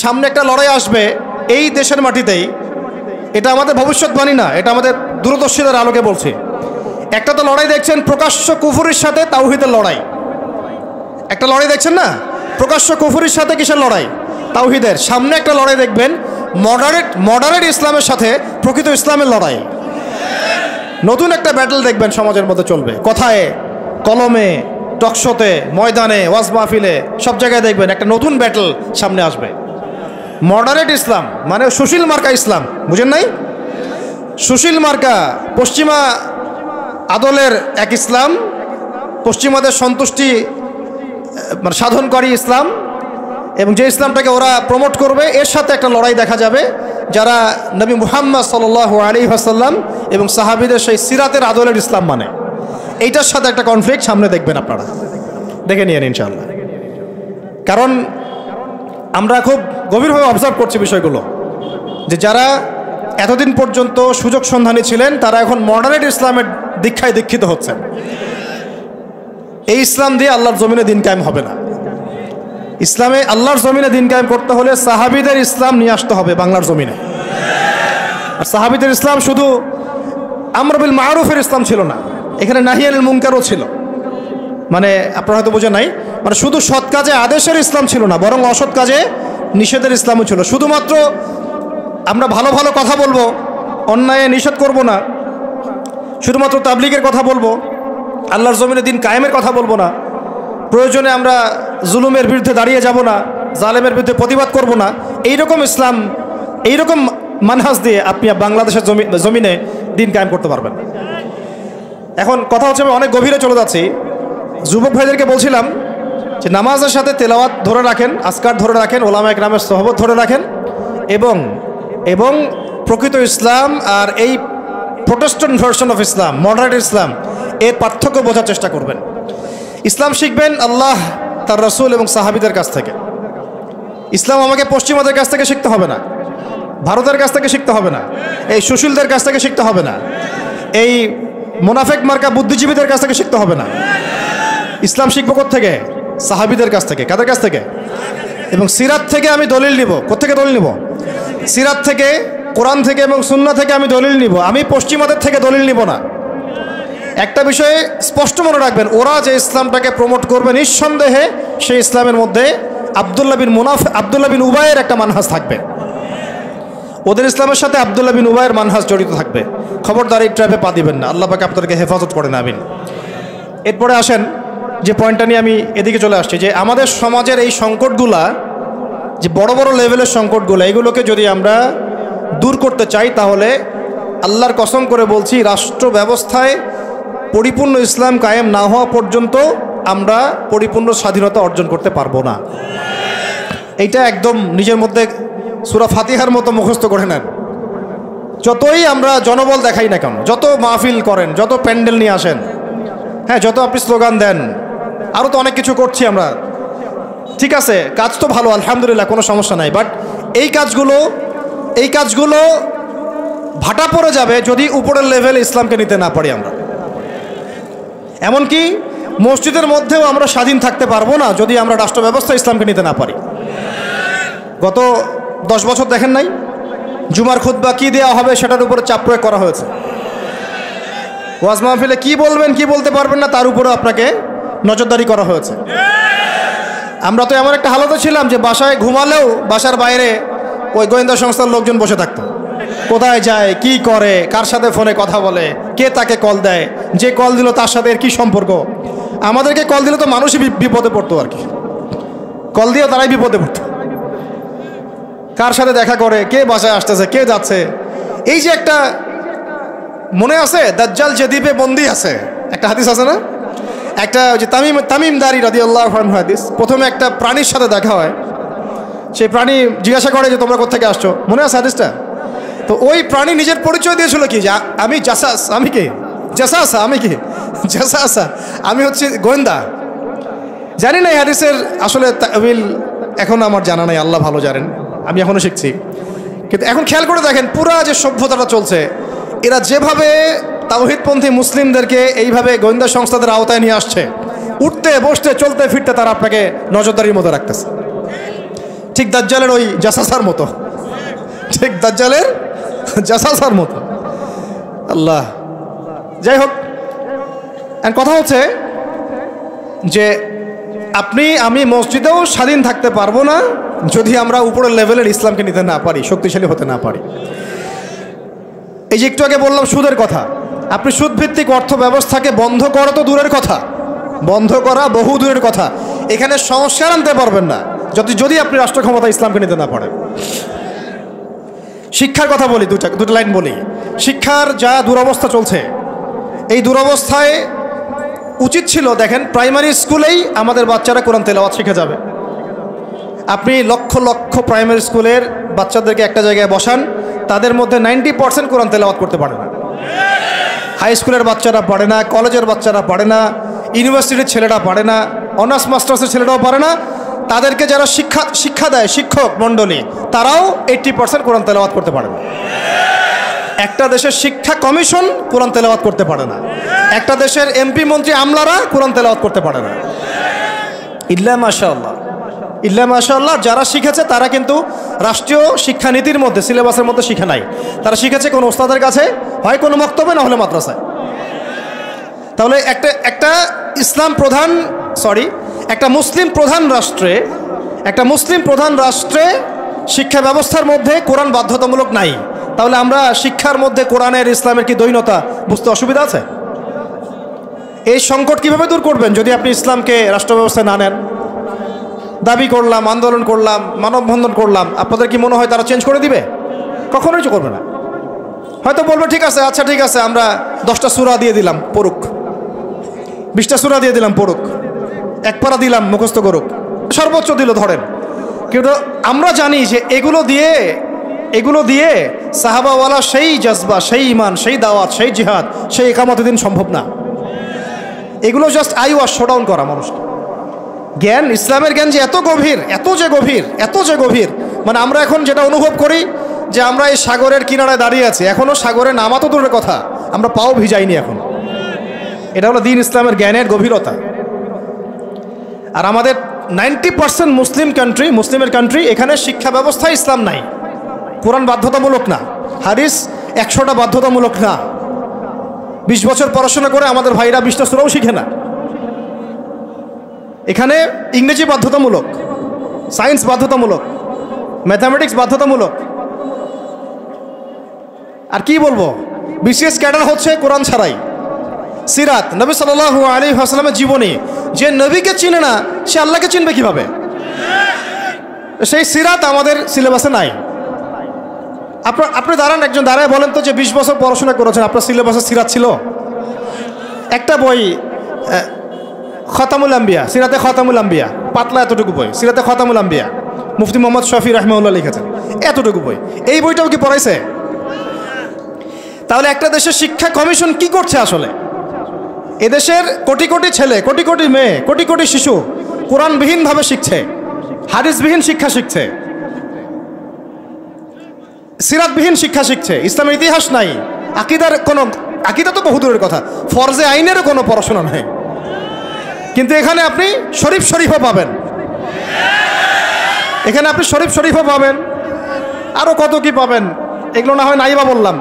সামনে একটা লড়াই আসবে এই দেশের মাটিতেই, এটা আমাদের ভবিষ্যৎবাণী না, এটা আমাদের দূরদর্শিতার আলোকে বলছি। একটা তো লড়াই দেখছেন প্রকাশ্য কুফরির সাথে তাওহীদের লড়াই, একটা লড়াই দেখছেন না, প্রকাশ্য কুফরির সাথে কিসের লড়াই? তাওহীদের। সামনে একটা লড়াই দেখবেন মডারেট ইসলামের সাথে প্রকৃত ইসলামের লড়াই। নতুন একটা ব্যাটল দেখবেন সমাজের মধ্যে চলবে, কথায় কলমে, টকশোতে, ময়দানে, ওয়াজ মাহফিলে, সব জায়গায় দেখবেন একটা নতুন ব্যাটল সামনে আসবে। মডারেট ইসলাম মানে সুশীল মার্কা ইসলাম, বুঝেন নাই? সুশীল মার্কা পশ্চিমা আদলের এক ইসলাম, পশ্চিমাদের সন্তুষ্টি মানে সাধনকারী ইসলাম, এবং যে ইসলামটাকে ওরা প্রমোট করবে, এর সাথে একটা লড়াই দেখা যাবে যারা নবী মুহাম্মদ সাল্লাল্লাহু আলাইহি ওয়াসাল্লাম এবং সাহাবীদের সেই সিরাতের আদলের ইসলাম মানে, এইটার সাথে একটা কনফ্লিক্ট সামনে দেখবেন আপনারা, দেখে নিয়েন ইনশাআল্লাহ। কারণ আমরা খুব গভীরভাবে অবজার্ভ করছি বিষয়গুলো, যে যারা এতদিন পর্যন্ত সুযোগ সন্ধানী ছিলেন তারা এখন মডারেট ইসলামের দীক্ষায় দীক্ষিত হচ্ছেন। এই ইসলাম দিয়ে আল্লাহর জমিনে দিন কায়েম হবে না। ইসলামে আল্লাহর জমিনে দিন কায়েম করতে হলে সাহাবীদের ইসলাম নিয়ে আসতে হবে বাংলার জমিনে। আর সাহাবীদের ইসলাম শুধু আমর বিল মারুফের ইসলাম ছিল না, এখানে নাহি আনিল মুনকারও ছিল। মানে আপনারা হয়তো বোঝেন নাই, মানে শুধু সৎ কাজে আদেশের ইসলাম ছিল না, বরং অসৎ কাজে নিষেধের ইসলামও ছিল। শুধুমাত্র আমরা ভালো ভালো কথা বলবো, অন্যায় নিষেধ করব না, শুধুমাত্র তাবলীগের কথা বলবো, আল্লাহর জমিনে দিন কায়েমের কথা বলবো না, প্রয়োজনে আমরা জুলুমের বিরুদ্ধে দাঁড়িয়ে যাব না, জালেমের বিরুদ্ধে প্রতিবাদ করব না, এইরকম ইসলাম, এইরকম মানহাজ দিয়ে আপনি বাংলাদেশের জমিনে দিন কায়েম করতে পারবেন। এখন কথা হচ্ছে, আমি অনেক গভীরে চলে যাচ্ছি। যুবক ভাইদেরকে বলছিলাম যে নামাজের সাথে তেলাওয়াত ধরে রাখেন, আজকার ধরে রাখেন, ওলামা ইকরামের সোহবত ধরে রাখেন, এবং প্রকৃত ইসলাম আর এই Protestant version of Islam, moderate Islam, এর পার্থক্য বোঝার চেষ্টা করবেন। ইসলাম শিখবেন আল্লাহ, তার রাসূল এবং সাহাবীদের কাছ থেকে। ইসলাম আমাকে পশ্চিমাদের কাছ থেকে শিখতে হবে না, ভারতের কাছ থেকে শিখতে হবে না, এই সুশীলদের কাছ থেকে শিখতে হবে না, এই মুনাফিক মার্কা বুদ্ধিজীবীদের কাছ থেকে শিখতে হবে না। ইসলাম শিখবো কোত্থেকে? সাহাবীদের কাছ থেকে। কাদের কাছ থেকে? এবং সিরাত থেকে আমি দলিল নিব। কোত্থেকে দলিল নিব? সিরাত থেকে, কোরআন থেকে এবং সুন্নাহ থেকে আমি দলিল নিব। আমি পশ্চিমাদের থেকে দলিল নিব না। একটা বিষয়ে স্পষ্ট মনে রাখবেন, ওরা যে ইসলামটাকে প্রমোট করবে নিঃসন্দেহে সেই ইসলামের মধ্যে আব্দুল্লাহ বিন উবাইয়ের একটা মানহাজ থাকবে। ওদের ইসলামের সাথে আব্দুল্লাহ বিন উবাইয়ের মানহাজ জড়িত থাকবে। খবরদার এই ট্র্যাপে পা দিবেন না, আল্লাহ পাক আপনাদেরকে হেফাজত করেন, আমিন। এরপরে আসেন যে পয়েন্টটা নিয়ে আমি এদিকে চলে আসছি, যে আমাদের সমাজের এই সংকটগুলা, যে বড় বড় লেভেলের সংকটগুলো, এগুলোকে যদি আমরা দূর করতে চাই তাহলে আল্লাহর কসম করে বলছি, রাষ্ট্র ব্যবস্থায় পরিপূর্ণ ইসলাম কায়েম না হওয়া পর্যন্ত আমরা পরিপূর্ণ স্বাধীনতা অর্জন করতে পারবো না। এইটা একদম নিজের মধ্যে সূরা ফাতিহার মতো মুখস্থ করে নেন। যতই আমরা জনবল দেখাই না কেন, যত মাহফিল করেন, যত প্যান্ডেল নিয়ে আসেন, হ্যাঁ, যত আপনি স্লোগান দেন, আরও তো অনেক কিছু করছি আমরা, ঠিক আছে, কাজ তো ভালো, আলহামদুলিল্লাহ, কোনো সমস্যা নাই। বাট এই কাজগুলো ভাটা পড়ে যাবে যদি উপরের লেভেলে ইসলামকে নিতে না পারি আমরা। এমনকি মসজিদের মধ্যেও আমরা স্বাধীন থাকতে পারবো না যদি আমরা রাষ্ট্র ব্যবস্থা ইসলামকে নিতে না পারি। গত 10 বছর দেখেন নাই, জুমার খুতবা কি দেওয়া হবে সেটার উপরে চাপ প্রয়োগ করা হয়েছে। ওয়াজ মাহফিলে কি বলবেন কি বলতে পারবেন না তার উপরে আপনাকে নজরদারি করা হয়েছে। আমরা তো এমন একটা হালতে ছিলাম যে বাসায় ঘুমালেও বাসার বাইরে ওই গোয়েন্দা সংস্থার লোকজন বসে থাকতো, কোথায় যায়, কি করে, কার সাথে ফোনে কথা বলে, কে তাকে কল দেয়, যে কল দিল তার সাথে এর কী সম্পর্ক। আমাদেরকে কল দিলে তো মানুষই বিপদে পড়তো, আর কি, কল দিয়ে তারাই বিপদে পড়তো। কার সাথে দেখা করে, কে বাসায় আসতেছে, কে যাচ্ছে। এই যে একটা মনে আছে দাজ্জাল যে দ্বীপে বন্দি আছে, একটা হাদিস আছে না, একটা যে তামিমদারি রাদিয়াল্লাহু আনহু হাদিস। প্রথমে একটা প্রাণীর সাথে দেখা হয়, সেই প্রাণী জিজ্ঞাসা করে যে তোমরা কোথা থেকে আসছো, মনে আছে হাদিসটা? তো ওই প্রাণী নিজের পরিচয় দিয়েছিল কি, যে আমি জাসাস। আমি কি জাসাসা? আমি কি জাসাসা? আমি হচ্ছে গোয়েন্দা। জানি না এই হাদিসের আসলে তাবিল এখন আমার জানা নাই, আল্লাহ ভালো জানেন, আমি এখনও শিখছি। কিন্তু এখন খেয়াল করে দেখেন, পুরা যে সভ্যতাটা চলছে, এরা যেভাবে তাওহীদপন্থী মুসলিমদেরকে এইভাবে গোয়েন্দা সংস্থাদের আওতায় নিয়ে আসছে, উঠতে বসতে চলতে ফিরতে তারা আপনাকে নজরদারির মধ্যে রাখতেছে। ঠিক দাজ্জালের ওই জাসাসার মতো, ঠিক দাজ্জালের জাসাসার মতো। আল্লাহ, যাই হোক, কথা হচ্ছে যে আপনি আমি মসজিদেও স্বাধীন থাকতে পারবো না যদি আমরা উপরের লেভেলের ইসলামকে নিতে না পারি, শক্তিশালী হতে না পারি। এই যে একটু আগে বললাম সুদের কথা, আপনি সুদভিত্তিক অর্থ ব্যবস্থাকে বন্ধ করা তো দূরের কথা, বন্ধ করা বহু দূরের কথা, এখানে সংস্কার আনতে পারবেন না যদি আপনি রাষ্ট্র ক্ষমতা ইসলামকে নিতে না পারেন। শিক্ষার কথা বলি, দুটো লাইন বলি। শিক্ষার যা দুরবস্থা চলছে, এই দুরবস্থায় উচিত ছিল, দেখেন প্রাইমারি স্কুলেই আমাদের বাচ্চারা কোরআন তেলাওয়াত শিখে যাবে। আপনি লক্ষ লক্ষ প্রাইমারি স্কুলের বাচ্চাদেরকে একটা জায়গায় বসান, তাদের মধ্যে 90% কোরআন তেলাওয়াত করতে পারে না। হাই স্কুলের বাচ্চারা পারে না, কলেজের বাচ্চারা পারে না, ইউনিভার্সিটির ছেলেরা পারে না, অনার্স মাস্টার্সের ছেলেরাও পারে না। তাদেরকে যারা শিক্ষা দেয় শিক্ষক মণ্ডলী, তারাও 80% কোরআন তেলাওয়াত করতে পারে না। একটা দেশের শিক্ষা কমিশন কোরআন তেলাওয়াত করতে পারে না। একটা দেশের এমপি মন্ত্রী আমলারা কোরআন তেলাওয়াত করতে পারে না। ইল্লা মাশাআল্লাহ, ইল্লা মাশাআল্লাহ, যারা শিখেছে তারা কিন্তু রাষ্ট্রীয় শিক্ষানীতির মধ্যে, সিলেবাসের মধ্যে শিখে নাই। তারা শিখেছে কোনো ওস্তাদের কাছে, হয় কোনো মক্তবে, না হলে মাদ্রাসায়। তাহলে একটা ইসলাম প্রধান একটা মুসলিম প্রধান রাষ্ট্রে শিক্ষা ব্যবস্থার মধ্যে কোরআন বাধ্যতামূলক নাই। তাহলে আমরা শিক্ষার মধ্যে কোরআনের ইসলামের কি দ্বৈনতা বুঝতে অসুবিধা আছে? এই সংকট কিভাবে দূর করবেন যদি আপনি ইসলামকে রাষ্ট্র ব্যবস্থায় না নেন? দাবি করলাম, আন্দোলন করলাম, মানববন্ধন করলাম, আপনাদের কি মনে হয় তারা চেঞ্জ করে দিবে? কখনোই করবে না। হয়তো বলবে ঠিক আছে, আচ্ছা ঠিক আছে, আমরা 10টা সূরা দিয়ে দিলাম পড়ুক, 20টা সূরা দিয়ে দিলাম পড়ুক, এক পারা দিলাম মুখস্থ করুক, সর্বোচ্চ দিল ধরেন। কিন্তু আমরা জানি যে এগুলো দিয়ে সাহাবাওয়ালা সেই জজবা, সেই ইমান, সেই দাওয়াত, সেই জিহাদ, সেই ইকামত দিন সম্ভব না। এগুলো জাস্ট আইওয়াশ, শোডাউন করা মানুষকে। জ্ঞান, ইসলামের জ্ঞান যে এত যে গভীর, মানে আমরা এখন যেটা অনুভব করি যে আমরা এই সাগরের কিনারায় দাঁড়িয়ে আছি, এখনও সাগরে নামা তো দূরের কথা, আমরা পাও ভিজাইনি এখন। এটা হলো দ্বীন ইসলামের জ্ঞানের গভীরতা। আর আমাদের 90% মুসলিমের কান্ট্রি, এখানে শিক্ষা ব্যবস্থা ইসলাম নাই। কোরআন বাধ্যতামূলক না, হাদিস 100টা বাধ্যতামূলক না। 20 বছর পড়াশোনা করে আমাদের ভাইরা 20টা সূরাও শিখে না। এখানে ইংরেজি বাধ্যতামূলক, সায়েন্স বাধ্যতামূলক, ম্যাথামেটিক্স বাধ্যতামূলক। আর কি বলবো, বিসিএস ক্যাডার হচ্ছে কোরআন ছাড়াই। সিরাত, নবী সাল্লাল্লাহু আলাইহি ওয়াসাল্লামের জীবনী, যে নবীকে চিনে না সে আল্লাহকে চিনবে কিভাবে? সেই সিরাত আমাদের সিলেবাসে নাই। আপনি একজন দাঁড়ায় বলেন তো যে 20 বছর পড়াশোনা করেছেন, আপনার সিলেবাসে সিরাত ছিল? একটা বই খতামুল আম্বিয়া, সিরাতে খতামুল আম্বিয়া, পাতলা এতটুকু বই, সিরাতে খতামুল আম্বিয়া, মুফতি মোহাম্মদ শফি রাহমাহুল্লাহ লিখেছেন, এতটুকু বই। এই বইটাও কি পড়াইছে? তাহলে একটা দেশের শিক্ষা কমিশন কি করছে আসলে? এদেশের কোটি কোটি ছেলে, কোটি কোটি মেয়ে, কোটি কোটি শিশু কোরআনবিহীনভাবে শিখছে, হাদিসবিহীন শিক্ষা শিখছে, সিরাতবিহীন শিক্ষা শিখছে, ইসলামের ইতিহাস নাই, আকিদা তো বহু দূরের কথা, ফরজে আইনেরও কোনো পড়াশোনা নাই। কিন্তু এখানে আপনি শরীফও পাবেন, এখানে আপনি শরীফও পাবেন, আরও কত কি পাবেন। এগুলো না হয় নাইবা বললাম,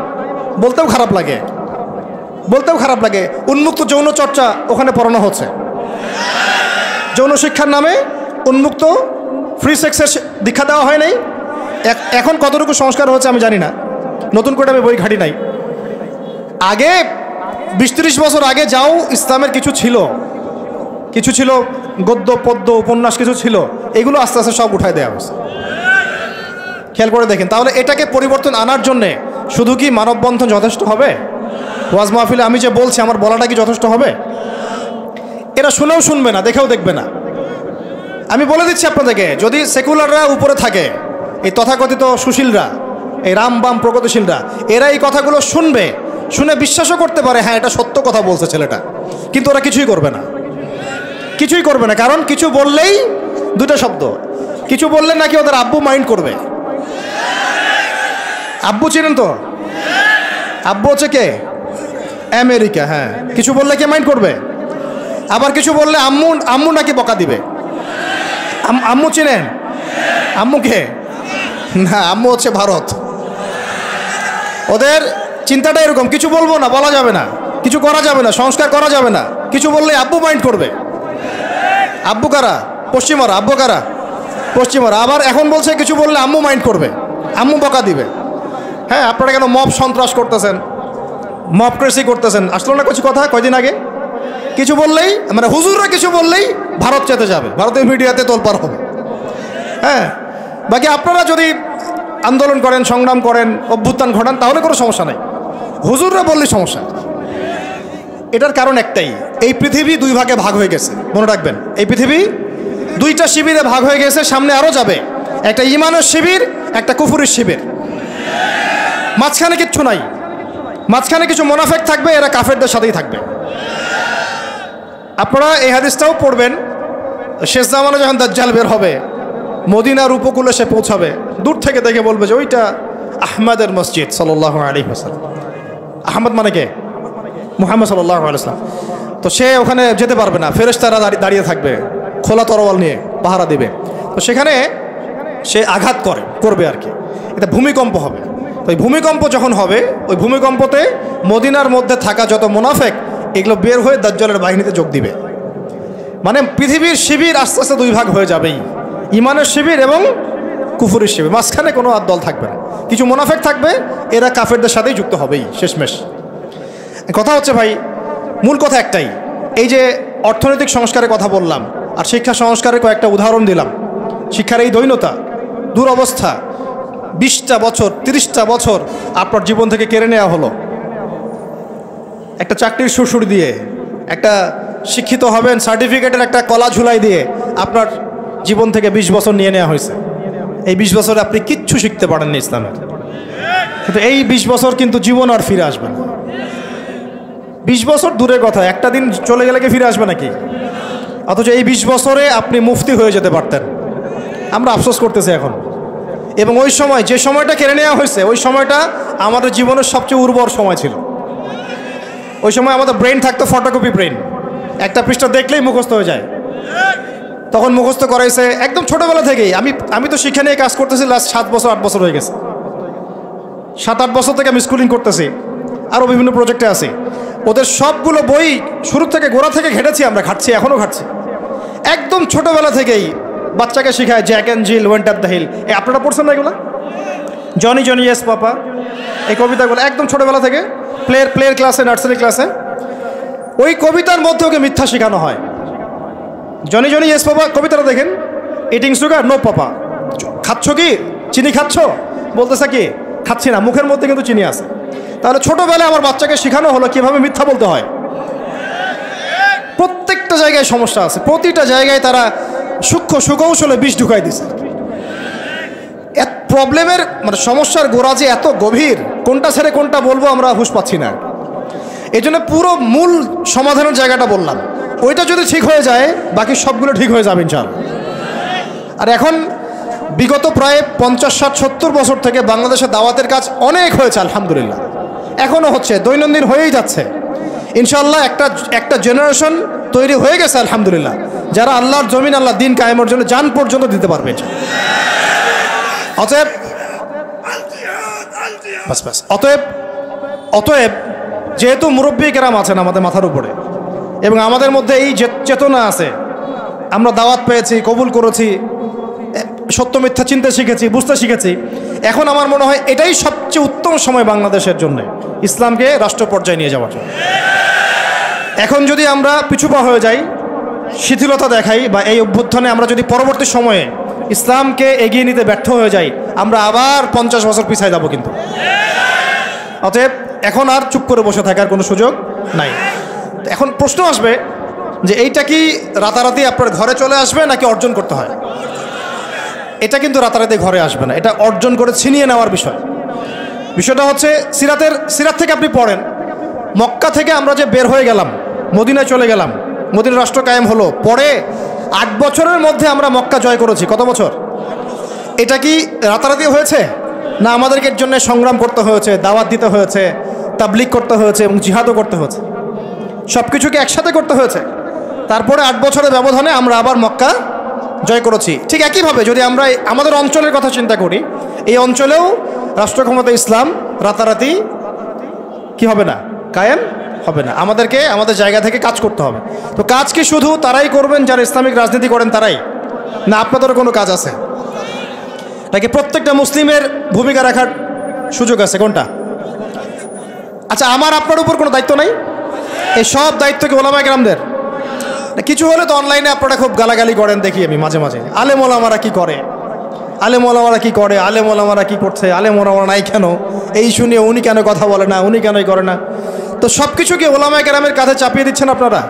বলতেও খারাপ লাগে। উন্মুক্ত যৌন চর্চা ওখানে পড়ানো হচ্ছে, যৌন শিক্ষার নামে উন্মুক্ত ফ্রি সেক্সের দীক্ষা দেওয়া হয় নাই। এখন কতটুকু সংস্কার হচ্ছে আমি জানি না, নতুন করে আমি বই ঘাটি নাই। আগে 20-30 বছর আগে যাও ইসলামের কিছু ছিল, গদ্য পদ্য উপন্যাস কিছু ছিল, এগুলো আস্তে আস্তে সব উঠায় দেওয়া হয়েছে। খেয়াল করে দেখেন। তাহলে এটাকে পরিবর্তন আনার জন্যে শুধু কি মানববন্ধন যথেষ্ট হবে? ওয়াজ মাহফিলে আমি যে বলছি আমার বলাটা কি যথেষ্ট হবে? এরা শুনেও শুনবে না, দেখেও দেখবে না। আমি বলে দিচ্ছি আপনাদেরকে, যদি সেকুলাররা উপরে থাকে, এই তথাকথিত সুশীলরা, এই রাম বাম প্রগতিশীলরা, এরা এই কথাগুলো শুনে বিশ্বাসও করতে পারে, হ্যাঁ এটা সত্য কথা বলছে ছেলেটা, কিন্তু ওরা কিছুই করবে না। কারণ কিছু বললেই দুটো শব্দ, কিছু বললে নাকি ওদের আব্বু মাইন্ড করবে। আব্বু চিনেন তো? আব্বু হচ্ছে কে? আমেরিকা। হ্যাঁ, কিছু বললে কে মাইন্ড করবে? আবার কিছু বললে আম্মু নাকি বকা দিবে। আম্মু চিনেন? আম্মুকে না, আম্মু হচ্ছে ভারত। ওদের চিন্তাটা এরকম, কিছু বলবো না, বলা যাবে না, কিছু করা যাবে না, সংস্কার করা যাবে না, কিছু বললে আব্বু মাইন্ড করবে। আব্বু কারা? পশ্চিমারা। আব্বু কারা? পশ্চিমারা। আবার এখন বলছে কিছু বললে আম্মু মাইন্ড করবে, আম্মু বকা দিবে। হ্যাঁ, আপনারা কেন মব সন্ত্রাস করতেছেন, মবক্রেসি করতেছেন? আসলো না কিছু কথা কয়দিন আগে? কিছু বললেই মানে হুজুররা কিছু বললেই ভারত চেতে যাবে, ভারতের মিডিয়াতে তোলপাড় হবে। হ্যাঁ, বাকি আপনারা যদি আন্দোলন করেন, সংগ্রাম করেন, অভ্যুত্থান ঘটান, তাহলে কোনো সমস্যা নেই। হুজুররা বললেই সমস্যা। এটার কারণ একটাই, এই পৃথিবী দুই ভাগে ভাগ হয়ে গেছে। মনে রাখবেন, এই পৃথিবী দুইটা শিবিরে ভাগ হয়ে গেছে, সামনে আরও যাবে। একটা ঈমানের শিবির, একটা কুফুরের শিবির। মাঝখানে কিচ্ছু নাই, মাঝখানে কিছু মুনাফিক থাকবে, এরা কাফেরদের সাথেই থাকবে। আপনারা এই হাদিসটাও পড়বেন, শেষ জামানে যখন দাজ্জাল বের হবে, মদিনার উপকূলে সে পৌঁছাবে, দূর থেকে দেখে বলবে যে ওইটা আহমদের মসজিদ সাল্লাল্লাহু আলাইহি ওয়াসাল্লাম। আহমদ মানে কে? মুহাম্মদ সাল্লাল্লাহু আলাইহি ওয়াসাল্লাম। তো সে ওখানে যেতে পারবে না, ফেরেশতারা দাঁড়িয়ে থাকবে খোলা তরোয়াল নিয়ে, পাহারা দিবে। তো সেখানে সে আঘাত করবে আর কি, এটা ভূমিকম্প হবে। তো ওই ভূমিকম্প যখন হবে, ওই ভূমিকম্পতে মদিনার মধ্যে থাকা যত মুনাফিক এগুলো বের হয়ে দাজ্জালের বাহিনীতে যোগ দিবে। মানে পৃথিবীর শিবির আস্তে আস্তে দুই ভাগ হয়ে যাবেই, ঈমানের শিবির এবং কুফুরের শিবির। মাঝখানে কোনো আর দল থাকবে না, কিছু মুনাফিক থাকবে, এরা কাফেরদের সাথেই যুক্ত হবেই শেষমেশ। কথা হচ্ছে ভাই, মূল কথা একটাই, এই যে অর্থনৈতিক সংস্কারের কথা বললাম আর শিক্ষা সংস্কারের কয়েকটা উদাহরণ দিলাম। শিক্ষার এই দৈন্যতা, দুরবস্থা, 20টা বছর 30টা বছর আপনার জীবন থেকে কেড়ে নেওয়া হলো একটা চাকরির সুরসুরি দিয়ে, একটা শিক্ষিত হবেন সার্টিফিকেটের একটা কলা ঝুলাই দিয়ে আপনার জীবন থেকে 20 বছর নিয়ে নেওয়া হয়েছে। এই 20 বছরে আপনি কিচ্ছু শিখতে পারেননি ইসলামের। কিন্তু এই 20 বছর কিন্তু জীবন আর ফিরে আসবে না। 20 বছর দূরের কথা, একটা দিন চলে গেলে কি ফিরে আসবে নাকি? অথচ এই 20 বছরে আপনি মুফতি হয়ে যেতে পারতেন। আমরা আফসোস করতেছি এখন। এবং ওই সময় যে সময়টা কেড়ে নেওয়া হয়েছে, ওই সময়টা আমাদের জীবনের সবচেয়ে উর্বর সময় ছিল। ওই সময় আমাদের ব্রেন থাকতো ফটোকপি ব্রেন, একটা পৃষ্ঠা দেখলেই মুখস্থ হয়ে যায়। তখন মুখস্থ করাইছে একদম ছোটোবেলা থেকেই। আমি তো শিক্ষা নিয়ে কাজ করতেছি লাস্ট 7 বছর 8 বছর হয়ে গেছে। 7-8 বছর থেকে আমি স্কুলিং করতেছি, আরও বিভিন্ন প্রজেক্টে আছি। ওদের সবগুলো বই শুরু থেকে গোড়া থেকে ঘেটেছি আমরা, ঘাটছি, এখনও ঘাটছি। একদম ছোটোবেলা থেকেই বাচ্চাকে শেখায় Jack and Jill went up the hill. আপনারা পড়ছেন না এগুলো? জনি জনি ইয়েস পাপা, এই কবিতাগুলো একদম ছোটোবেলা থেকে প্লেয়ার ক্লাসে, নার্সারি ক্লাসে ওই কবিতার মধ্যে ওকে মিথ্যা শেখানো হয়। জনি জনি ইয়েস পাপা কবিতাটা দেখেন, ইটিং সুগার নো পাপা, খাচ্ছ কি চিনি খাচ্ছ? বলতেছে কি খাচ্ছি না, মুখের মধ্যে কিন্তু চিনি আছে। তাহলে ছোটোবেলায় আমার বাচ্চাকে শেখানো হলো কীভাবে মিথ্যা বলতে হয়। প্রত্যেকটা জায়গায় সমস্যা আছে, প্রতিটা জায়গায় তারা সূক্ষ্ম সুকৌশলে বিষ ঢুকাই দিছে। এত প্রবলেমের মানে সমস্যার গোড়া যে এত গভীর, কোনটা ছেড়ে কোনটা বলবো আমরা হুঁশ পাচ্ছি না। এই জন্য পুরো মূল সমাধানের জায়গাটা বললাম, ওইটা যদি ঠিক হয়ে যায় বাকি সবগুলো ঠিক হয়ে যাবে ইনশাআল্লাহ। আর এখন বিগত প্রায় 50, 60, 70 বছর থেকে বাংলাদেশে দাওয়াতের কাজ অনেক হয়েছে আলহামদুলিল্লাহ, এখনও হচ্ছে, দৈনন্দিন হয়েই যাচ্ছে ইনশাআল্লাহ। একটা জেনারেশন তৈরি হয়ে গেছে আলহামদুলিল্লাহ, যারা আল্লাহর জমিন, আল্লাহ দিন কায়েমের জন্য জান পর্যন্ত দিতে পারবে। অতএব যেহেতু মুরব্বী কেরাম আছেন আমাদের মাথার উপরে এবং আমাদের মধ্যে এই চেতনা আছে, আমরা দাওয়াত পেয়েছি, কবুল করেছি, সত্য মিথ্যা চিনতে শিখেছি, বুঝতে শিখেছি, এখন আমার মনে হয় এটাই সবচেয়ে উত্তম সময় বাংলাদেশের জন্য ইসলামকে রাষ্ট্র পর্যায়ে নিয়ে যাওয়ার জন্য। এখন যদি আমরা পিছুপা হয়ে যাই, শিথিলতা দেখাই, বা এই অভ্যুত্থানে আমরা যদি পরবর্তী সময়ে ইসলামকে এগিয়ে নিতে ব্যর্থ হয়ে যাই, আমরা আবার 50 বছর পিছায় যাব কিন্তু। অতএব এখন আর চুপ করে বসে থাকার কোনো সুযোগ নাই। এখন প্রশ্ন আসবে যে এইটা কি রাতারাতি আপনার ঘরে চলে আসবে নাকি অর্জন করতে হয়? এটা কিন্তু রাতারাতি ঘরে আসবে না, এটা অর্জন করে ছিনিয়ে নেওয়ার বিষয়। বিষয়টা হচ্ছে সিরাত থেকে আপনি পড়েন, মক্কা থেকে আমরা যে বের হয়ে গেলাম, মদিনায় চলে গেলাম, মদিনা রাষ্ট্র কায়েম হলো, পরে 8 বছরের মধ্যে আমরা মক্কা জয় করেছি। কত বছর? এটা কি রাতারাতি হয়েছে না আমাদেরকে এর জন্য সংগ্রাম করতে হয়েছে, দাওয়াত দিতে হয়েছে, তাবলিগ করতে হয়েছে এবং জিহাদও করতে হয়েছে, সব কিছুকে একসাথে করতে হয়েছে। তারপরে 8 বছরের ব্যবধানে আমরা আবার মক্কা জয় করেছি। ঠিক একইভাবে যদি আমরা আমাদের অঞ্চলের কথা চিন্তা করি, এই অঞ্চলেও রাষ্ট্র ক্ষমতা ইসলাম রাতারাতি কি হবে না, কায়েম হবে না। আমাদেরকে আমাদের জায়গা থেকে কাজ করতে হবে। তো কাজ কি শুধু তারাই করবেন যারা ইসলামিক রাজনীতি করেন তারাই, না আপনাদেরও কোনো কাজ আছে নাকি প্রত্যেকটা মুসলিমের ভূমিকা রাখার সুযোগ আছে? কোনটা? আচ্ছা, আমার আপনার উপর কোনো দায়িত্ব নাই? এই সব দায়িত্ব কি ওলামায়ে কেরামদের? কিছু হলে তো অনলাইনে আপনারা খুব গালাগালি করেন, দেখি আমি মাঝে মাঝে, আলেম ওলামারা কি করে, আলেম ওলামারা কি করে, আলেম ওলামারা কি করছে, আলেম ওলামারা নাই কেন, এই শুনিয়ে উনি কেন কথা বলে না, উনি কেনই করে না। তো সব কিছু কি ওলামায়ে কেরামের কাঁধে চাপিয়ে দিচ্ছেন আপনারা?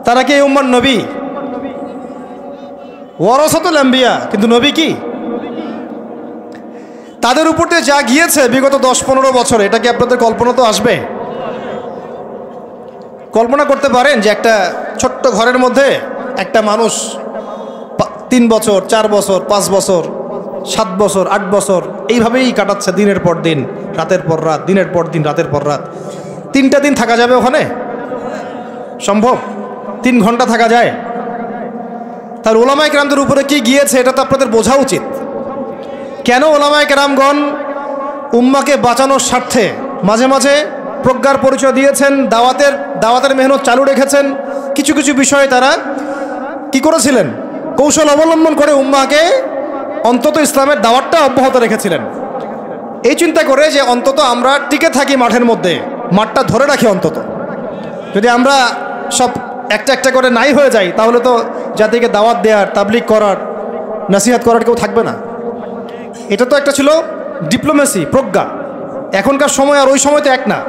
তারা কি এই উম্মার নবী? ওয়ারাসাতুল আম্বিয়া, কিন্তু নবী কি? তাদের উপর দিয়ে যা গিয়েছে বিগত 10-15 বছর, এটা কি আপনাদের কল্পনা তো আসবে? কল্পনা করতে পারেন যে একটা ছোট্ট ঘরের মধ্যে একটা মানুষ 3 বছর, 4 বছর, 5 বছর, 7 বছর, 8 বছর এইভাবেই কাটাচ্ছে, দিনের পর দিন, রাতের পর রাত, দিনের পর দিন, রাতের পর রাত। 3টা দিন থাকা যাবে ওখানে? সম্ভব? 3 ঘন্টা থাকা যায়? তার ওলামায়ে কেরামদের উপরে কি গিয়েছে এটা তো আপনাদের বোঝা উচিত। কেন ওলামায়ে কেরামগণ উম্মাকে বাঁচানোর স্বার্থে মাঝে মাঝে প্রজ্ঞার পরিচয় দিয়েছেন, দাওয়াতের মেহনত চালু রেখেছেন। কিছু কিছু বিষয়ে তারা কি করেছিলেন, কৌশল অবলম্বন করে উম্মাকে অন্তত ইসলামের দাওয়াতটা অব্যাহত রেখেছিলেন, এই চিন্তা করে যে অন্তত আমরা টিকে থাকি মাঠের মধ্যে, মাঠটা ধরে রাখি। অন্তত যদি আমরা সব একটা একটা করে নাই হয়ে যাই, তাহলে তো জাতিকে দাওয়াত দেওয়ার, তাবলিগ করার, নসিহত করার কেউ থাকবে না। এটা তো একটা ছিল ডিপ্লোমেসি, প্রজ্ঞা। এখনকার সময় আর ওই সময় তো এক না।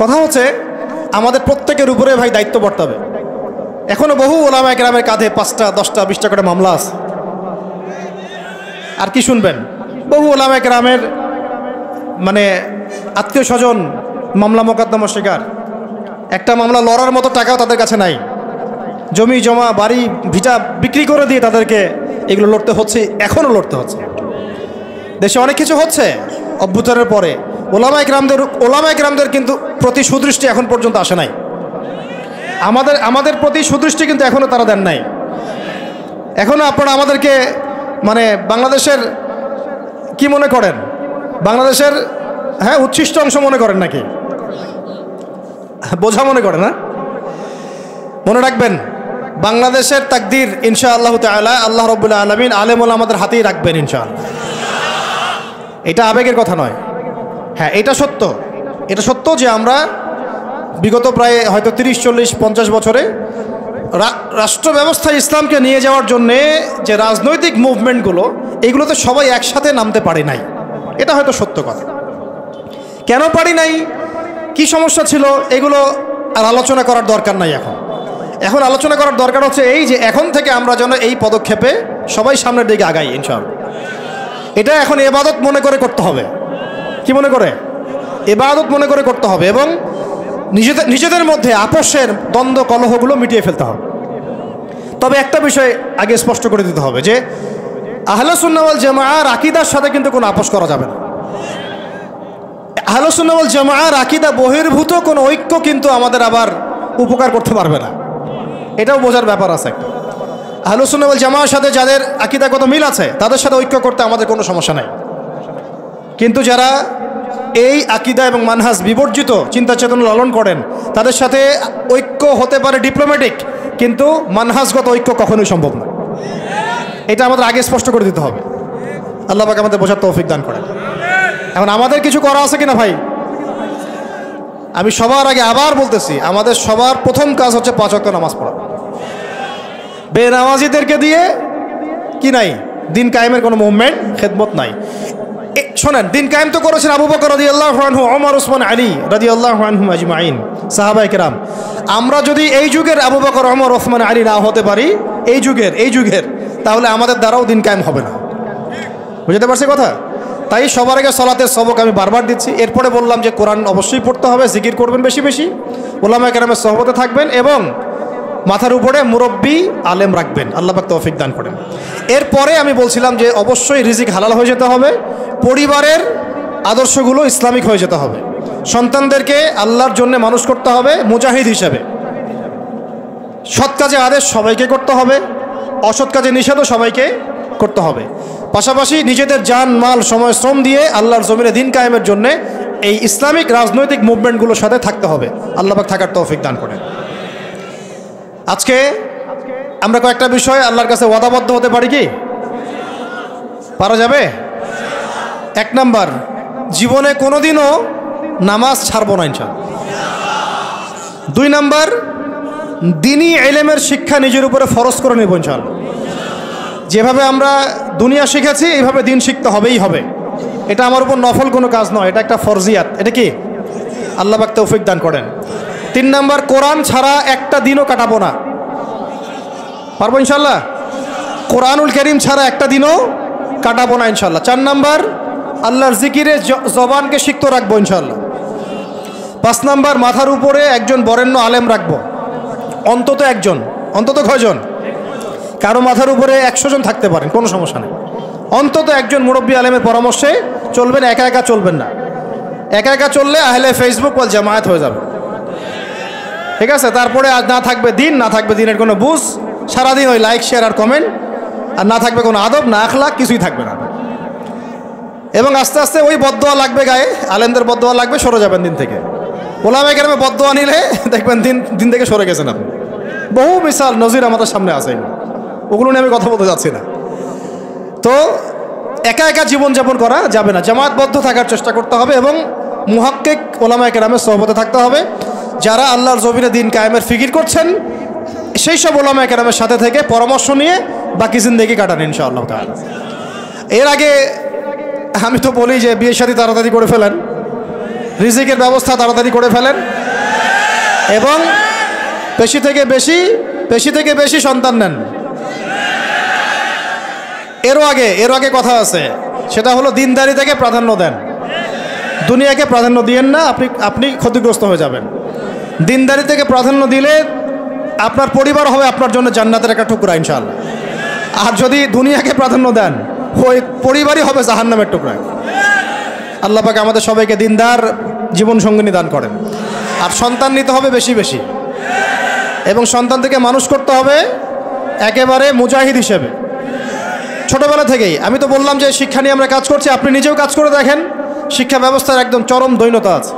কথা হচ্ছে আমাদের প্রত্যেকের উপরে ভাই দায়িত্ব বর্তাবে। এখনো বহু ওলামায়ে কেরামের কাঁধে 5টা, 10টা, 20টা করে মামলা আছে। আর কি শুনবেন? বহু ওলামায়ে কেরামের মানে আত্মীয় স্বজন মামলা মোকদ্দমা শিকার। একটা মামলা লড়ার মতো টাকাও তাদের কাছে নাই। জমি জমা, বাড়ি ভিটা বিক্রি করে দিয়ে তাদেরকে এগুলো লড়তে হচ্ছে, এখনও লড়তে হচ্ছে। দেশে অনেক কিছু হচ্ছে অভ্যুত্থানের পরে, ওলামায়ে কেরামদের কিন্তু প্রতি সুদৃষ্টি এখন পর্যন্ত আসে নাই। আমাদের প্রতি সুদৃষ্টি কিন্তু এখনও তারা দেন নাই। এখনও আপনারা আমাদেরকে মানে বাংলাদেশের কি মনে করেন? বাংলাদেশের উচ্ছিষ্ট অংশ মনে করেন নাকি? বোঝা মনে করেন না? মনে রাখবেন, বাংলাদেশের তাকদীর ইনশাআল্লাহ তাআলা আল্লাহ রাব্বুল আলামিন আলেম ওলামাদের হাতেই রাখবেন ইনশাআল্লাহ। এটা আবেগের কথা নয়। হ্যাঁ, এটা সত্য। এটা সত্য যে আমরা বিগত প্রায় হয়তো 30-40-50 বছরে রাষ্ট্র ব্যবস্থা ইসলামকে নিয়ে যাওয়ার জন্যে যে রাজনৈতিক মুভমেন্টগুলো, এগুলোতে সবাই একসাথে নামতে পারি নাই। এটা হয়তো সত্য কথা। কেন পারি নাই, কি সমস্যা ছিল, এগুলো আর আলোচনা করার দরকার নাই। এখন আলোচনা করার দরকার হচ্ছে এই যে এখন থেকে আমরা যেন এই পদক্ষেপে সবাই সামনের দিকে আগাই ইনশাআল্লাহ। এটা এখন ইবাদত মনে করে করতে হবে। কি মনে করে? ইবাদত মনে করে করতে হবে। এবং নিজেদের মধ্যে আপোষের দ্বন্দ্ব কলহগুলো মিটিয়ে ফেলতে হবে। তবে একটা বিষয় আগে স্পষ্ট করে দিতে হবে যে আহলুস সুন্নাহ ওয়াল জামাআর আকীদার সাথে কিন্তু কোনো আপোষ করা যাবে না। আহলুস সুন্নাহ ওয়াল জামাআর আকীদা বহির্ভূত কোনো ঐক্য কিন্তু আমাদের আবার উপকার করতে পারবে না। এটাও বোঝার ব্যাপার আছে একটা। আহলুস সুন্নাহ ওয়াল জামাআর সাথে যাদের আকীদাগত মিল আছে তাদের সাথে ঐক্য করতে আমাদের কোনো সমস্যা নাই। কিন্তু যারা এই আকীদা এবং মানহাজ বিবর্জিত চিন্তা চেতনা লালন করেন, তাদের সাথে ঐক্য হতে পারে ডিপ্লোম্যাটিক, কিন্তু মানহাজগত ঐক্য কখনোই সম্ভব না। এটা আমাদের আগে স্পষ্ট করে দিতে হবে। আল্লাহ পাক আমাদের বোঝার তৌফিক দান করেন। এখন আমাদের কিছু করা আছে কিনা ভাই? আমি সবার আগে আবার বলতেছি, আমাদের সবার প্রথম কাজ হচ্ছে 5 ওয়াক্ত নামাজ পড়া। বেনামাজিদেরকে দিয়ে কি নাই, দিন কায়েমের কোনো মুভমেন্ট, খেদমত নাই। শোনেন, দিন কায়েম তো করেছেন আবু বকর রাদিয়াল্লাহু আনহু, ওমর, ওসমান, আলী রাদিয়াল্লাহু আনহুম আজমাইন, সাহাবায়ে কেরাম। আমরা যদি এই যুগের আবু বকর, ওমর, ওসমান, আলী না হতে পারি, এই যুগের, তাহলে আমাদের দ্বারাও দিন কায়েম হবে না। বুঝতে পারছি কথা? তাই সবার আগে সালাতের সবক আমি বারবার দিচ্ছি। এরপরে বললাম যে কোরআন অবশ্যই পড়তে হবে, জিকির করবেন বেশি বেশি, উলামায়ে কেরামের সোহবতে থাকবেন এবং মাথার উপরে মুরব্বী আলেম রাখবেন। আল্লাহ পাক তৌফিক দান করেন। এরপরে আমি বলছিলাম যে অবশ্যই রিজিক হালাল হয়ে যেতে হবে, পরিবারের আদর্শগুলো ইসলামিক হয়ে যেতে হবে, সন্তানদেরকে আল্লাহর জন্য মানুষ করতে হবে মুজাহিদ হিসেবে। সৎ কাজে আদেশ সবাইকে করতে হবে, অসৎ কাজে নিষেধও সবাইকে করতে হবে। পাশাপাশি নিজেদের জান মাল সময় শ্রম দিয়ে আল্লাহর জমিনে দিন কায়েমের জন্য এই ইসলামিক রাজনৈতিক মুভমেন্টগুলোর সাথে থাকতে হবে। আল্লাহ পাক থাকার তৌফিক দান করেন। আজকে আমরা কয়েকটা বিষয় আল্লাহর কাছে ওয়াদাবদ্ধ হতে পারি কি? পারা যাবে? 1 নাম্বার, জীবনে কোনোদিনও নামাজ ছাড়বো না ইনশাআল্লাহ। 2 নাম্বার, দ্বীনি ইলমের শিক্ষা নিজের উপরে ফরজ করে নেব ইনশাআল্লাহ। যেভাবে আমরা দুনিয়া শিখেছি এইভাবে দিন শিখতে হবেই হবে। এটা আমার উপর নফল কোনো কাজ নয়, এটা একটা ফরজিয়াত। এটা কি? আল্লাহ পাক তৌফিক দান করেন। 3 নাম্বার, কোরআন ছাড়া একটা দিনও কাটাবো না। পারবো ইনশাআল্লাহ? কোরআনুল কারীম ছাড়া একটা দিনও কাটাবো না ইনশাআল্লাহ। 4 নাম্বার, আল্লাহর জিকিরে জবানকে সিক্ত রাখবো ইনশাআল্লাহ। 5 নাম্বার, মাথার উপরে একজন বরেণ্য আলেম রাখবো, অন্তত একজন। অন্তত কয়জন? কারো মাথার উপরে 100 জন থাকতে পারেন, কোনো সমস্যা নেই। অন্তত একজন মুরব্বী আলেমের পরামর্শে চলবেন, একা একা চলবেন না। একা একা চললে আহলে ফেসবুক ওয়াল জামায়াত হয়ে যাবে, ঠিক আছে? তারপরে আজ না থাকবে দিন, না থাকবে দিনের কোনো বুঝ, সারাদিন ওই লাইক শেয়ার আর কমেন্ট, আর না থাকবে কোনো আদব, না আখলাক, কিছুই থাকবে না। এবং আস্তে আস্তে ওই বদদোয়া লাগবে গায়ে, আলেমদের বদদোয়া লাগবে, সরে যাবেন দিন থেকে। ওলামায়ে কেরামের বদদোয়া নিলে দেখবেন দিন থেকে সরে গেছেন আপনি। বহু মিসাল নজির আমাদের সামনে আছে, ওগুলো নিয়ে আমি কথা বলতে যাচ্ছি না। তো একা একা জীবনযাপন করা যাবে না, জামায়াতবদ্ধ থাকার চেষ্টা করতে হবে এবং মুহাক্কিক ওলামায়ে কেরামের সোহবতে থাকতে হবে। যারা আল্লাহর জমিনে দিন কায়েমের ফিকির করছেন সেই সব ওলামায়ে কেরামের সাথে থেকে পরামর্শ নিয়ে বাকি জিন্দেগি কাটান ইনশাআল্লাহ তাআলা। এর আগে আমি তো বলি যে বিয়ে শাদী তাড়াতাড়ি করে ফেলেন, রিজিকের ব্যবস্থা তাড়াতাড়ি করে ফেলেন এবং বেশি থেকে বেশি সন্তান নেন। এরও আগে কথা আছে, সেটা হলো দিনদারি থেকে প্রাধান্য দেন, দুনিয়াকে প্রাধান্য দিয়েন না, আপনি ক্ষতিগ্রস্ত হয়ে যাবেন। দিনদারি থেকে প্রাধান্য দিলে আপনার পরিবার হবে আপনার জন্য জান্নাতের একটা টুকরা ইনশাআল্লাহ। আর যদি দুনিয়াকে প্রাধান্য দেন, ওই পরিবারই হবে জাহান্নামের টুকরা। আল্লাহ পাক আমাদের সবাইকে দিনদার জীবন সঙ্গিনী দান করেন। আর সন্তান নিতে হবে বেশি বেশি, এবং সন্তান থেকে মানুষ করতে হবে একেবারে মুজাহিদ হিসেবে ছোটবেলা থেকেই। আমি তো বললাম যে শিক্ষা নিয়ে আমরা কাজ করছি, আপনি নিজেও কাজ করে দেখেন। শিক্ষা ব্যবস্থার একদম চরম দৈন্যতা আছে,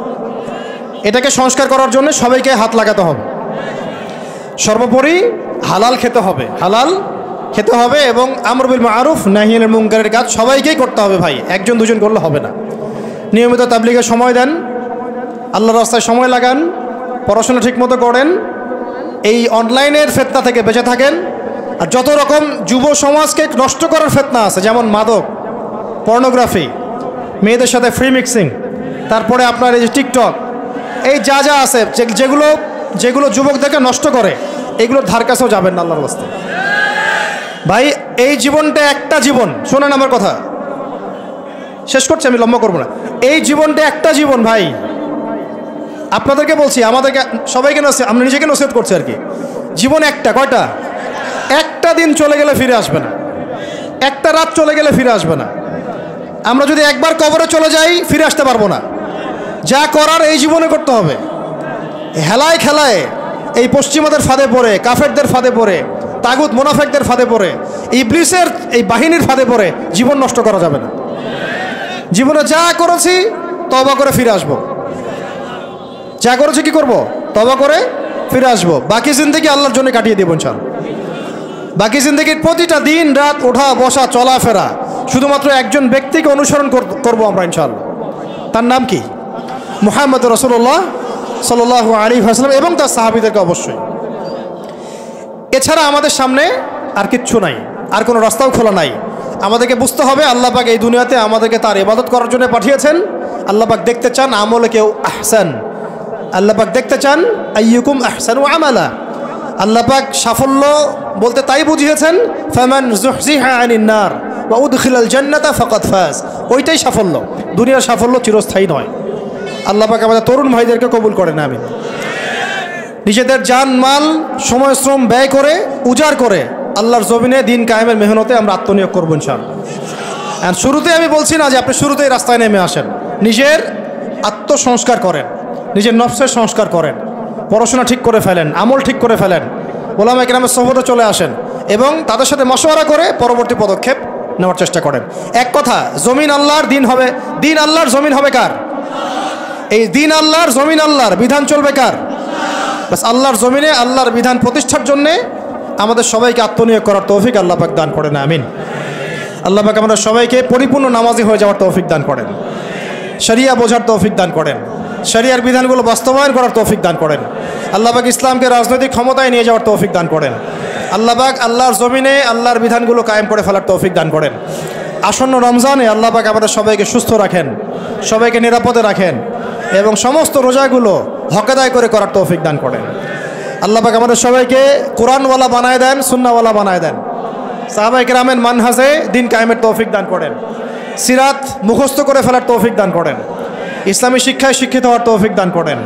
এটাকে সংস্কার করার জন্য সবাইকে হাত লাগাতে হবে। সর্বোপরি হালাল খেতে হবে এবং আমর বিল মারুফ নাহি আনিল মুনকারের কাজ সবাইকেই করতে হবে ভাই, একজন দুজন করলে হবে না। নিয়মিত তাবলীগে সময় দেন, আল্লাহর রাস্তায় সময় লাগান, পড়াশোনা ঠিকমতো করেন, এই অনলাইনের ফিতনা থেকে বেঁচে থাকেন। আর যত রকম যুব সমাজকে নষ্ট করার ফিতনা আছে, যেমন মাদক, পর্নোগ্রাফি, মেয়েদের সাথে ফ্রি মিক্সিং, তারপরে আপনার এই যে টিকটক, এই যা আছে যেগুলো যুবকদেরকে নষ্ট করে, এগুলোর ধার কাছেও যাবেন না আল্লাহর রাস্তায় ভাই। এই জীবনটা একটা জীবন, শোনেন আমার কথা, শেষ করছি, আমি লম্বা করবো না। এই জীবনটা একটা জীবন ভাই, আপনাদেরকে বলছি, আমাদেরকে সবাইকে আমরা নিজেকে নসিহত করছি আর কি। জীবন একটা, কয়টা? একটা দিন চলে গেলে ফিরে আসবে না, একটা রাত চলে গেলে ফিরে আসবে না। আমরা যদি একবার কবরে চলে যাই ফিরে আসতে পারবো না। যা করার এই জীবনে করতে হবে। হেলায় খেলায় এই পশ্চিমাদের ফাঁদে পড়ে, কাফেরদের ফাঁদে পড়ে, তাগুত মুনাফিকদের ফাঁদে পড়ে, ইবলিসের এই বাহিনীর ফাঁদে পড়ে জীবন নষ্ট করা যাবে না। জীবনে যা করেছি তওবা করে ফিরে আসবো, যা করেছি কি করব? তওবা করে ফিরে আসবো। বাকি জিন্দেগি আল্লাহর জন্য কাটিয়ে দেব ইনশাআল্লাহ। বাকি জিন্দেগির প্রতিটা দিন রাত, ওঠা বসা চলাফেরা শুধুমাত্র একজন ব্যক্তিকে অনুসরণ করবো আমরা ইনশাআল্লাহ। তার নাম কি? মুহাম্মদ রাসূলুল্লাহ সাল্লাল্লাহু আলাইহি ওয়াসাল্লাম এবং তার সাহাবীদেরকে অবশ্যই। এছাড়া আমাদের সামনে আর কিচ্ছু নাই, আর কোনো রাস্তাও খোলা নাই। আমাদেরকে বুঝতে হবে আল্লাহ পাক এই দুনিয়াতে আমাদেরকে তার ইবাদত করার জন্য পাঠিয়েছেন। আল্লাহ পাক দেখতে চান আমলে কেউ আহসান, আল্লাহ পাক দেখতে চান আইয়ুকুম আহসানু আমালা। আল্লাহ পাক সাফল্য বলতে তাই বুঝিয়েছেন ফামান যুহজিহা আনিন নার ওয়া উদখিলাল জান্নাতা ফাকাদ ফাজ। ওইটাই সাফল্য, দুনিয়ার সাফল্য চিরস্থায়ী নয়। আল্লাহ পাক আমাদের তরুণ ভাইদেরকে কবুল করেন, আমিন। নিজেদের জান মাল সময় শ্রম ব্যয় করে উজাড় করে আল্লাহর জমিনে দিন কায়েমের মেহনতে আমরা আত্মনিয়োগ করবো ইনশাআল্লাহ। আর শুরুতে আমি বলছি না যে আপনি শুরুতেই রাস্তায় নেমে আসেন, নিজের আত্মসংস্কার করেন, নিজের নফসের সংস্কার করেন, পড়াশোনা ঠিক করে ফেলেন, আমল ঠিক করে ফেলেন, ওলামা কেরামের সোহবতে চলে আসেন এবং তাদের সাথে মশওয়ারা করে পরবর্তী পদক্ষেপ নেওয়ার চেষ্টা করেন। এক কথা, জমিন আল্লাহর, দিন হবে, দিন আল্লাহর, জমিন হবে কার? এই দিন আল্লাহর, জমিন আল্লাহর, বিধান চলবে কার? বাস আল্লাহর জমিনে আল্লাহর বিধান প্রতিষ্ঠার জন্যে আমাদের সবাইকে আত্মনিয়োগ করার তৌফিক আল্লাহ পাক দান করেন, আমিন। আল্লাহ পাক আমাদের সবাইকে পরিপূর্ণ নামাজি হয়ে যাওয়ার তৌফিক দান করেন, শরিয়া বোঝার তৌফিক দান করেন, শরিয়ার বিধানগুলো বাস্তবায়ন করার তৌফিক দান করেন। আল্লাহ পাক ইসলামকে রাজনৈতিক ক্ষমতায় নিয়ে যাওয়ার তৌফিক দান করেন। আল্লাহ পাক আল্লাহর জমিনে আল্লাহর বিধানগুলো কায়েম করে ফেলার তৌফিক দান করেন। আসন্ন রমজানে আল্লাহ পাক আমাদের সবাইকে সুস্থ রাখেন, সবাইকে নিরাপদে রাখেন এবং সমস্ত রোজাগুলো হকেদায় করে করার তৌফিক দান করেন। আল্লাহ পাক আমাদের সবাইকে কোরআনওয়ালা বানায় দেন, সুন্নাহওয়ালা বানায় দেন, সাহাবায়ে কেরামের মানহাজে দিন কায়েমের তৌফিক দান করেন, সিরাত মুখস্থ করে ফেলার তৌফিক দান করেন, ইসলামী শিক্ষায় শিক্ষিত হওয়ার তৌফিক দান করেন।